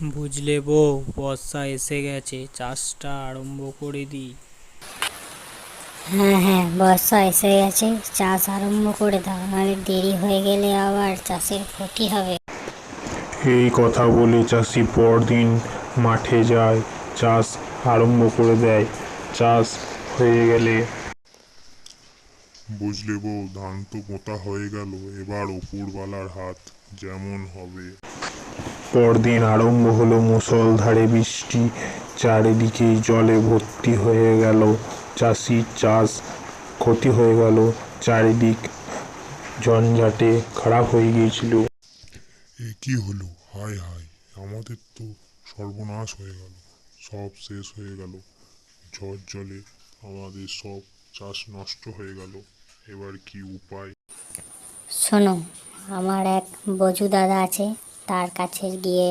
বুঝলে বউ, বর্ষা এসে গেছে, চাষটা আরম্ভ করে দিই। হ্যাঁ হ্যাঁ, বর্ষা এসে গেছে, চাষ আরম্ভ করে দাও, নাহলে দেরি হয়ে গেলে আবার চাষের ক্ষতি হবে। এই কথা বলে চাষি পরদিন মাঠে যায়, চাষ আরম্ভ করে দেয়। চাষ হয়ে গেলে বুঝলে বউ, ধান তো পোঁতা হয়ে গেল, এবার ওপরওয়ালার হাত যেমন হবে। পরদিন আরম্ভ হলো মুষলধারে বৃষ্টি, চারিদিকেই জলে ভর্তি হয়ে গেল। চাষির চাষ ক্ষতি হয়ে গেল, চারিদিক ঝঞ্ঝাটে খারাপ হয়ে গিয়েছিল। এ কি হলো, হায় হায়, আমাদের তো সর্বনাশ হয়ে গেল, সব শেষ হয়ে গেল। ঝড় জলে আমাদের সব চাষ নষ্ট হয়ে গেল, এবার কি উপায়? শোনো, আমার এক বজু দাদা আছে, তার কাছে গিয়ে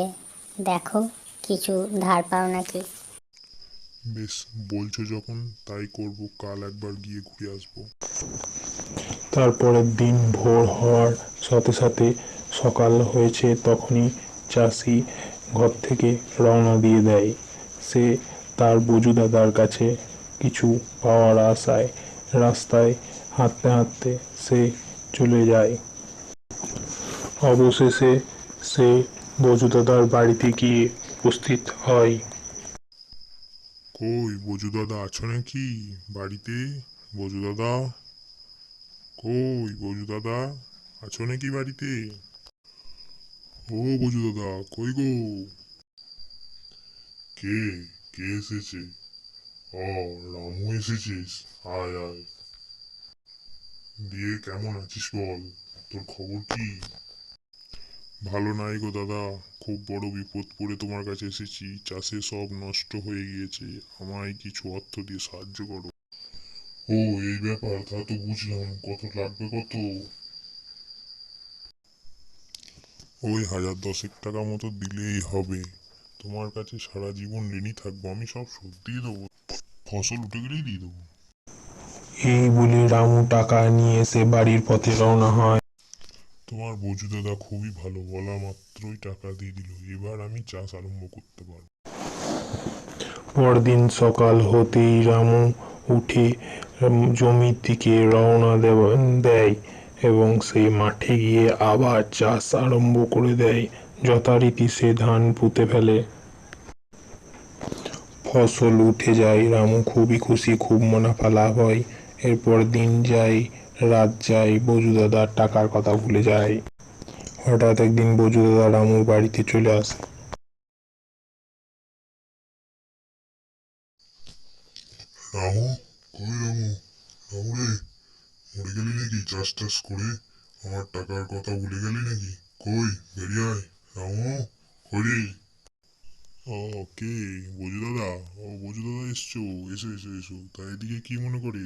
দেখো কিছু ধার পাও নাকি। বেশ, বলছো যখন তাই করব, কাল একবার গিয়ে ঘুরে আসবো। তারপরের দিন ভোর হওয়ার সাথে সাথে সকাল হয়েছে, তখনই চাষি ঘর থেকে রওনা দিয়ে দেয়। সে তার বজু দাদার কাছে কিছু পাওয়ার আশায় রাস্তায় হাঁটতে হাঁটতে সে চলে যায়। অবশেষে সে বজু দাদার বাড়িতে গিয়ে উপস্থিত হয়। কই বজু দাদা, আছো নাকি বাড়িতে? বজু দাদা, কই বজু দাদা, আছো নাকি বাড়িতে? ও বজু দাদা, কই গো? কে কে এসেছে? ও, রামু এসেছিস, আয় আয়। দিয়ে কেমন আছিস বল, তোর খবর কি? ভালো নাই গো দাদা, খুব বড় বিপদ পড়ে তোমার কাছে এসেছি, চাষে সব নষ্ট হয়ে গিয়েছে, আমায় কিছু অর্থ দিয়ে সাহায্য করো। ও, এই ব্যাপার, তা তো বুঝলাম, কত লাগবে কত? ওই 1010 টাকা মতো দিলেই হবে, তোমার কাছে সারা জীবন ঋণী থাকবো, আমি সব শোধ দিয়ে দেবো, ফসল উঠে গেলেই দিয়ে দেবো। এই বলে রামু টাকা নিয়ে সে বাড়ির পথে রওনা হয়। তোমার বজু দাদা খুবই ভালো, বলা মাত্রই টাকা দিয়ে দিল, এবার আমি চাষ আরম্ভ করতে পারবো। পরদিন সকাল হতেই রামু উঠে জমির দিকে রওনা দেয় এবং সে মাঠে গিয়ে আবার চাষ আরম্ভ করে দেয়। যথারীতি সে ধান পুঁতে ফেলে। ফসল উঠে যায়, রামু খুবই খুশি, খুব মুনাফা লাভ হয়। এরপর দিন যায়, রাত যায়, বজু দাদার টাকার কথা ভুলে যায়। হঠাৎ একদিন বজু দাদা রামুর বাড়িতে চলে আসে। রামু, কই রামু, রামু রে, মরে গেলি নাকি চাষ টাস করে? আমার টাকার কথা ভুলে গেলি নাকি? কই, বেরিয়ে আয় রামু, কই রে? ও, কে? বজু দাদা? ও বজু দাদা, এসছো, এসো এসো এসো, তা এদিকে কি মনে করে?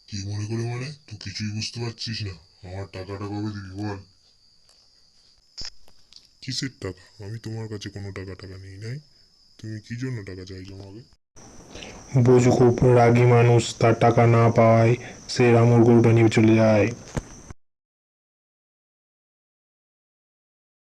কি মনে করে মানে, তুই কিছুই বুঝতে পারছিস না, আমার টাকাটা কবে দিবি বল? কিসের টাকা? আমি তোমার কাছে কোনো টাকা টাকা নেই নাই, তুমি কি জন্য টাকা চাইছো আমাকে? বজু খুব রাগী মানুষ, তার টাকা না পাওয়ায় সে রামুর গরুটা নিয়ে চলে যায়।